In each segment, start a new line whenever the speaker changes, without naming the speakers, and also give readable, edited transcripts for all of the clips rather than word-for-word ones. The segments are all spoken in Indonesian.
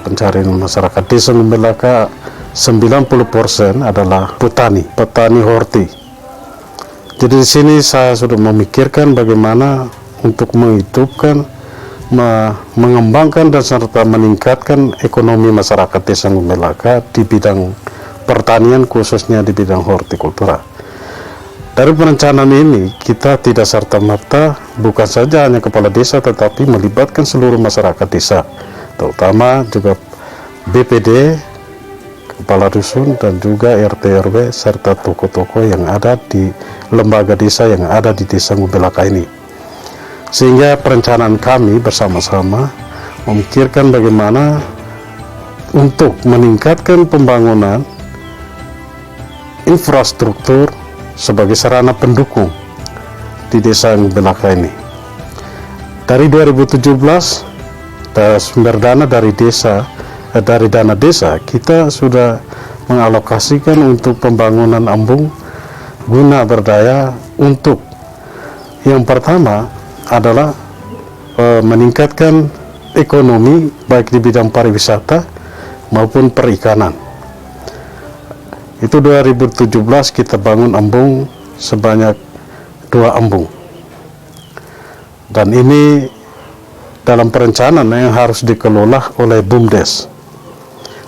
pencarian masyarakat desa Ngumbelaka 90% adalah petani horti. Jadi di sini saya sudah memikirkan bagaimana untuk menghidupkan, mengembangkan dan serta meningkatkan ekonomi masyarakat desa Ngumbelaka di bidang pertanian, khususnya di bidang hortikultura. Dari perencanaan ini kita tidak serta-merta bukan saja hanya kepala desa, tetapi melibatkan seluruh masyarakat desa, terutama juga BPD, kepala dusun, dan juga RT RW serta tokoh-tokoh yang ada di lembaga desa yang ada di desa Ngumbelaka ini. Sehingga perencanaan kami bersama-sama memikirkan bagaimana untuk meningkatkan pembangunan infrastruktur sebagai sarana pendukung di desa Ngumbelaka ini. Dari 2017 sumber dana dari dana desa kita sudah mengalokasikan untuk pembangunan embung guna berdaya untuk yang pertama adalah meningkatkan ekonomi baik di bidang pariwisata maupun perikanan. Itu 2017 kita bangun embung sebanyak 2 embung. Dan ini dalam perencanaan yang harus dikelola oleh BUMDes.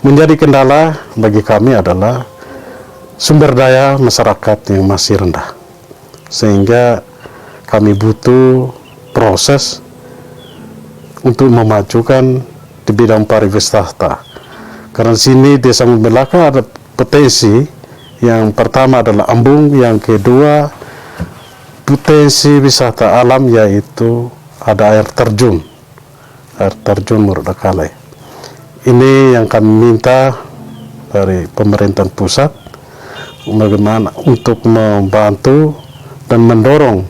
Menjadi kendala bagi kami adalah sumber daya masyarakat yang masih rendah. Sehingga kami butuh proses untuk memajukan di bidang pariwisata. Karena sini desa Ngumbelaka ada potensi, yang pertama adalah embung, yang kedua potensi wisata alam, yaitu ada air terjun Murdakale. Ini yang kami minta dari pemerintah pusat bagaimana untuk membantu dan mendorong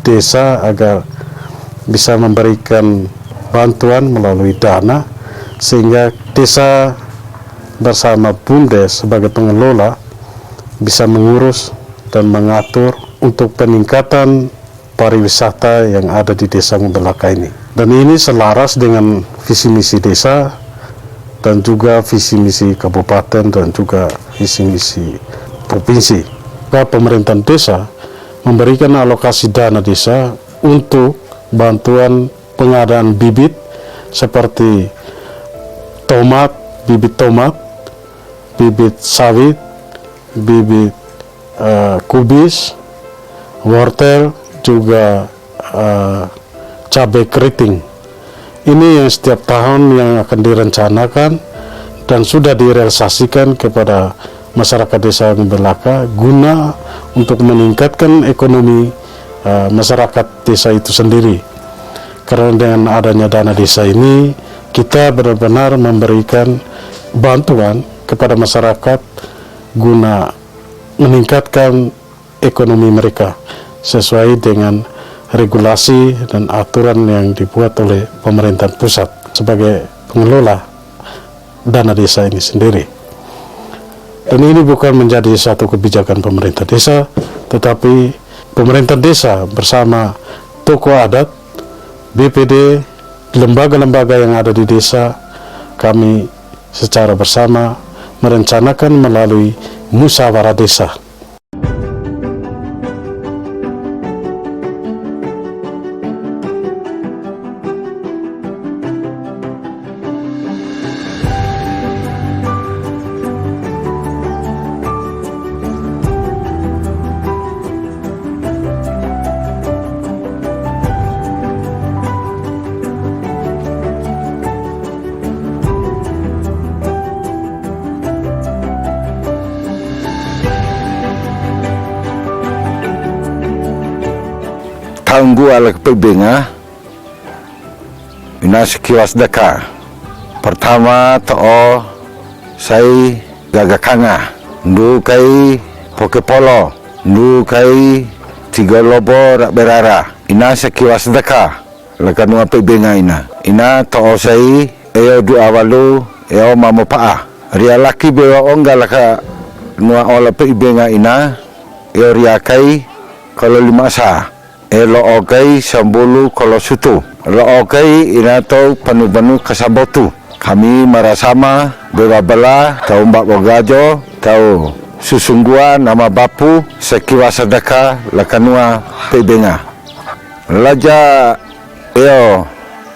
desa agar bisa memberikan bantuan melalui dana, sehingga desa bersama BUMDes sebagai pengelola bisa mengurus dan mengatur untuk peningkatan pariwisata yang ada di desa Ngumbelaka ini. Dan ini selaras dengan visi misi desa dan juga visi misi kabupaten dan juga visi misi provinsi. Pemerintahan desa memberikan alokasi dana desa untuk bantuan pengadaan bibit seperti bibit tomat, bibit sawit, bibit kubis, wortel, juga cabai keriting. Ini yang setiap tahun yang akan direncanakan dan sudah direalisasikan kepada masyarakat desa Ngumbelaka guna untuk meningkatkan ekonomi masyarakat desa itu sendiri. Karena dengan adanya dana desa ini kita benar-benar memberikan bantuan kepada masyarakat guna meningkatkan ekonomi mereka sesuai dengan regulasi dan aturan yang dibuat oleh pemerintah pusat sebagai pengelola dana desa ini sendiri. Dan ini bukan menjadi satu kebijakan pemerintah desa, tetapi pemerintah desa bersama tokoh adat, BPD, lembaga-lembaga yang ada di desa, kami secara bersama merencanakan melalui musyawarah desa.
Tanggu ala kepenga ina sekiwas daka. Pertama to'o saya gagakanga ndu kai pokepolo ndu kai tiga lobo rak berara ina sekiwas daka lakan apa benga ina to'o saya eo du awalu eo mamo paa ria laki bewa onga laka nua ola pe benga ina eo ria kai kalau 5 sa elo ogai sambulu kalau sutu Lookai ina tau panu-panu kasabotu. Kami marasama bebabala tau mbak bogajo tau susunggua nama bapu sekiwa sadaka lakanua pebenga. Laja eo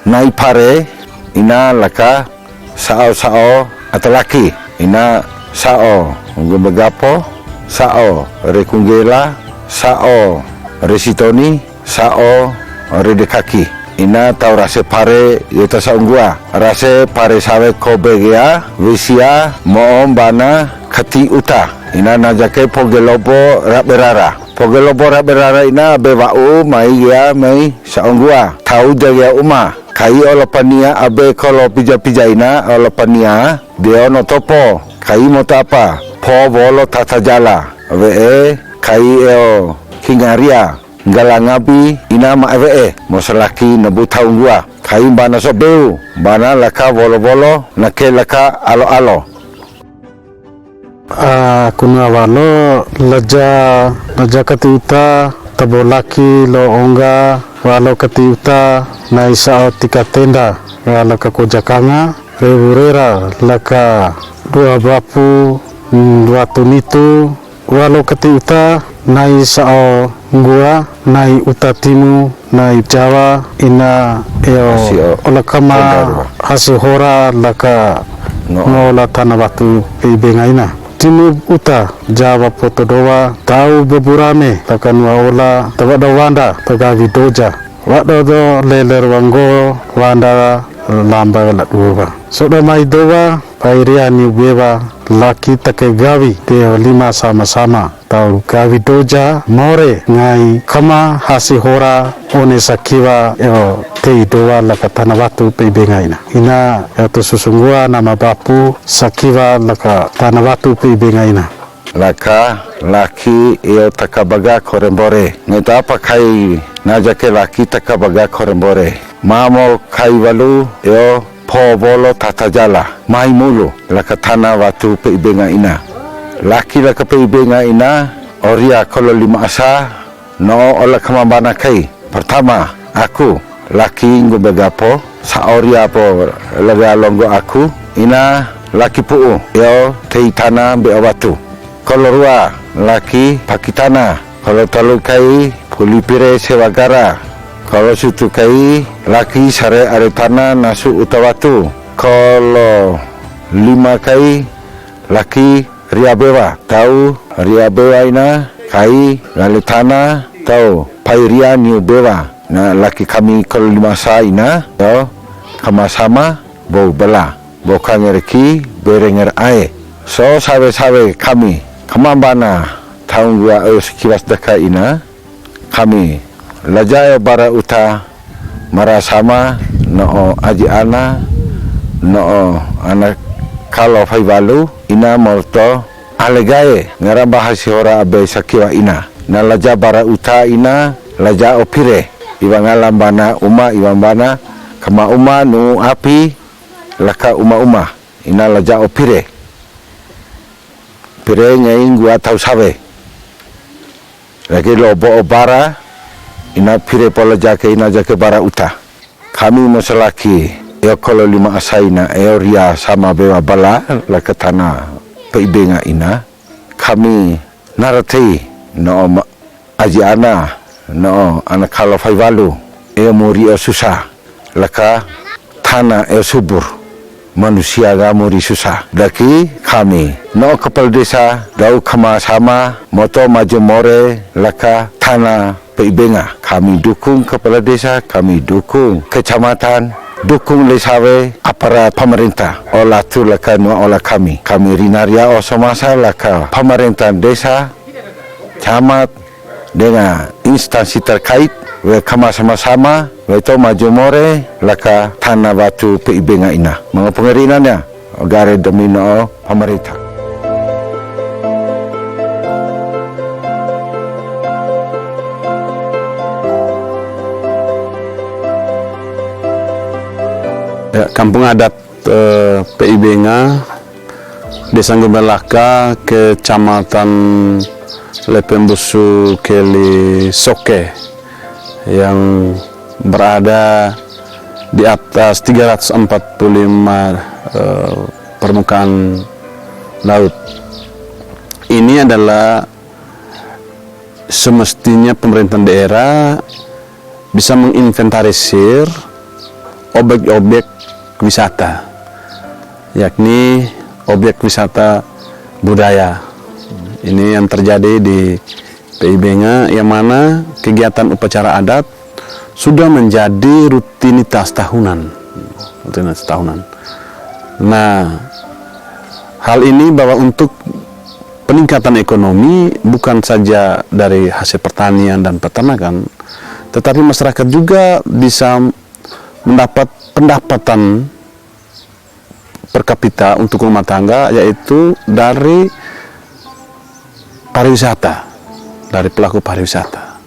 naipare ina laka sao atalaki ina sao gumagapo sao rekungela sao resitoni sao redekaki ina tau rase pare yota saunggua rase pare sawe kobegea wisia moom bana kati uta ina najake pogelobo raberara ina bebau mai ya mai saunggua tau jaga uma kai olapania abe kolo pija ina olapania dia no topo kai mota apa po bolo tata jala we kai eo kingaria galangabi ina ma ewe mosalaki nabu taunggua kai bana sobeu bana laka bolo nake laka alo
kunua walo laja kati uta tabolaki lo onga walo kati uta na isao tika tenda walo kakojakanga reburera laka dua bapu dua tunitu walo kati uta nai sao gua nai uta timu nai jawa ina eo olakama hasihora laka ngola tanah batu ibenga ina timu uta jawa potodowa tau beburame laka nuaola tabada wanda tagavi doja wado do leler wango wanda lamba la duwa sodo mai dowa pairia ni beba laki take gawi teo lima sama-sama tau gawi doja more ngai kama hasihora one sakiwa eo tei doa laka tanah batu peibenga ina eo susunggua nama bapu sakiwa laka tanah batu peibenga ina
laka laki eo takabaga korembore ngeta apa kai najake laki takabaga korembore mamo kai walu eo po bolo tata jala mai mulu laka tanah batu peibenga ina laki laka peibenga ina oria kolo lima asa no ola kamambana kai pertama aku laki ngubegapo saoria po laga longo aku ina laki puu yo tei tanah be batu kolo rua laki pakitana kolo talu kai pulipire sewagara kalau situ kai laki sare are tanah nasu utawatu kalau lima kai laki riabewa tahu riabewa ina kai lali tanah tahu pairia niu bewa na laki kami kalau lima sa ina yo kama sama bau bela bau kangerki berenger ae so sabe kami kamambana tahun gua sekilas deka ina kami lajaya bara uta marasama no aji ana no anak kalau fai balu ina morto alegae ngaramba hasihora abe sakiwa ina na laja bara uta ina laja opire iwangalam bana uma iwambana kama uma nu api laka uma ina laja opire pire nyai gua tau sabe lagi lobo obara ina pire pola jake ina jake bara uta kami masalaki eo kolo lima asaina eo ria sama bewa bala laka tanah peibenga ina kami narati no aji ana no anak kalau fai walu eo muri eo susah laka tanah eo subur manusia ga muri susah daki kami no kepala desa dau kama sama moto maju more laka tanah peibenga kami dukung kepala desa kami dukung kecamatan dukung lesawe aparat pemerintah olah tu laka nua olah kami rinaria osomasa laka pemerintah desa camat dengan instansi terkait we kama sama-sama we to maju more laka tanah batu peibenga ina mga pengelinannya gare domino pemerintah.
Ya, kampung adat Peibenga, Desa Gubelaka, Kecamatan Lepembusu Keli Soke, yang berada di atas 345 permukaan laut. Ini adalah semestinya pemerintah daerah bisa menginventarisir objek-objek wisata, yakni objek wisata budaya. Ini yang terjadi di PIB-nya, yang mana kegiatan upacara adat sudah menjadi rutinitas tahunan. Nah, hal ini bahwa untuk peningkatan ekonomi bukan saja dari hasil pertanian dan peternakan, tetapi masyarakat juga bisa mendapat pendapatan per kapita untuk rumah tangga, yaitu dari pariwisata, dari pelaku pariwisata.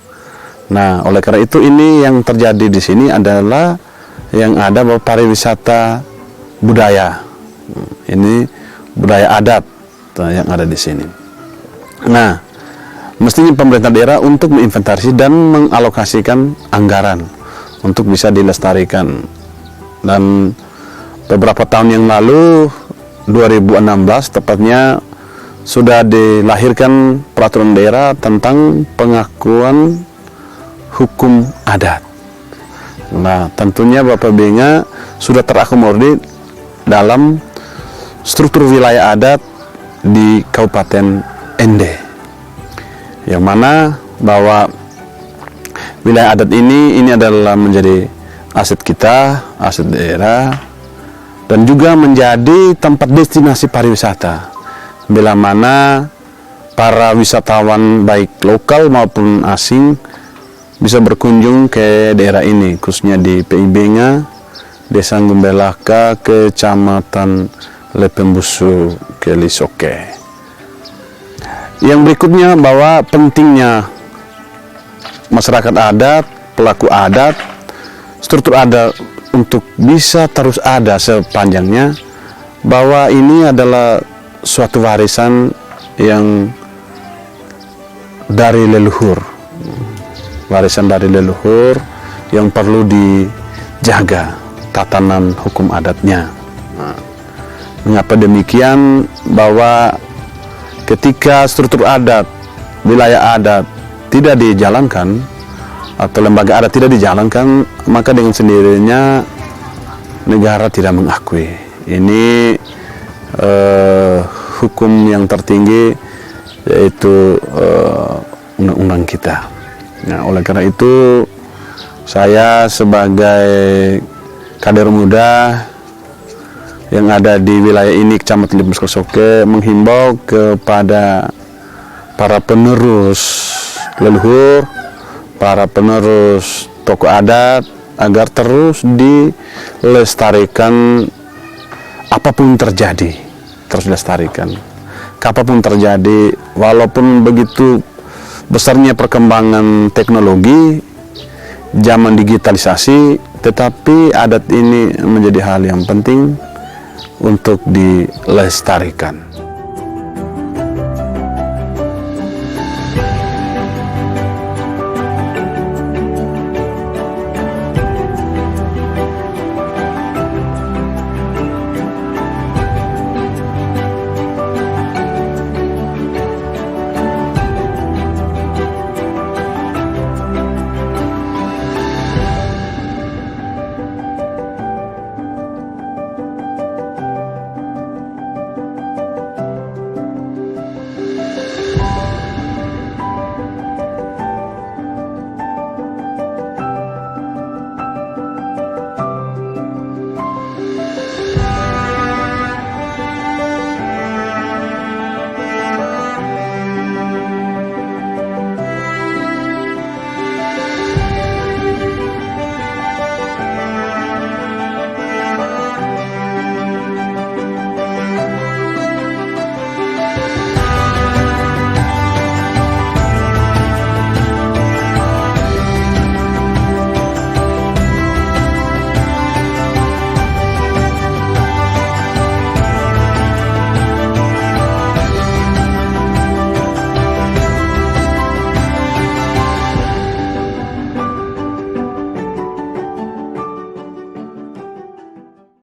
Nah, oleh karena itu ini yang terjadi di sini adalah yang ada bahwa pariwisata budaya. Ini budaya adat yang ada di sini. Nah, mestinya pemerintah daerah untuk menginventarisasi dan mengalokasikan anggaran untuk bisa dilestarikan. Dan beberapa tahun yang lalu, 2016 tepatnya, sudah dilahirkan peraturan daerah tentang pengakuan hukum adat. Nah, tentunya Bapak Benga sudah terakomodir dalam struktur wilayah adat di Kabupaten Ende, yang mana bahwa wilayah adat ini adalah menjadi aset kita, aset daerah, dan juga menjadi tempat destinasi pariwisata, bila mana para wisatawan baik lokal maupun asing bisa berkunjung ke daerah ini, khususnya di PIB-nya, Desa Gumbelaka, Kecamatan Lepembusu, Kelisoke. Yang berikutnya bahwa pentingnya masyarakat adat, pelaku adat, struktur adat untuk bisa terus ada sepanjangnya, bahwa ini adalah suatu warisan yang dari leluhur. Warisan dari leluhur yang perlu dijaga tatanan hukum adatnya. Nah, mengapa demikian? Bahwa ketika struktur adat, wilayah adat tidak dijalankan atau lembaga adat tidak dijalankan, maka dengan sendirinya negara tidak mengakui. Ini hukum yang tertinggi, yaitu undang-undang kita. Nah, oleh karena itu saya sebagai kader muda yang ada di wilayah ini, Kecamatan Lepembusu, menghimbau kepada para penerus leluhur, para penerus tokoh adat, agar terus dilestarikan. Apapun terjadi, terus dilestarikan. Apapun terjadi, walaupun begitu besarnya perkembangan teknologi, zaman digitalisasi, tetapi adat ini menjadi hal yang penting untuk dilestarikan.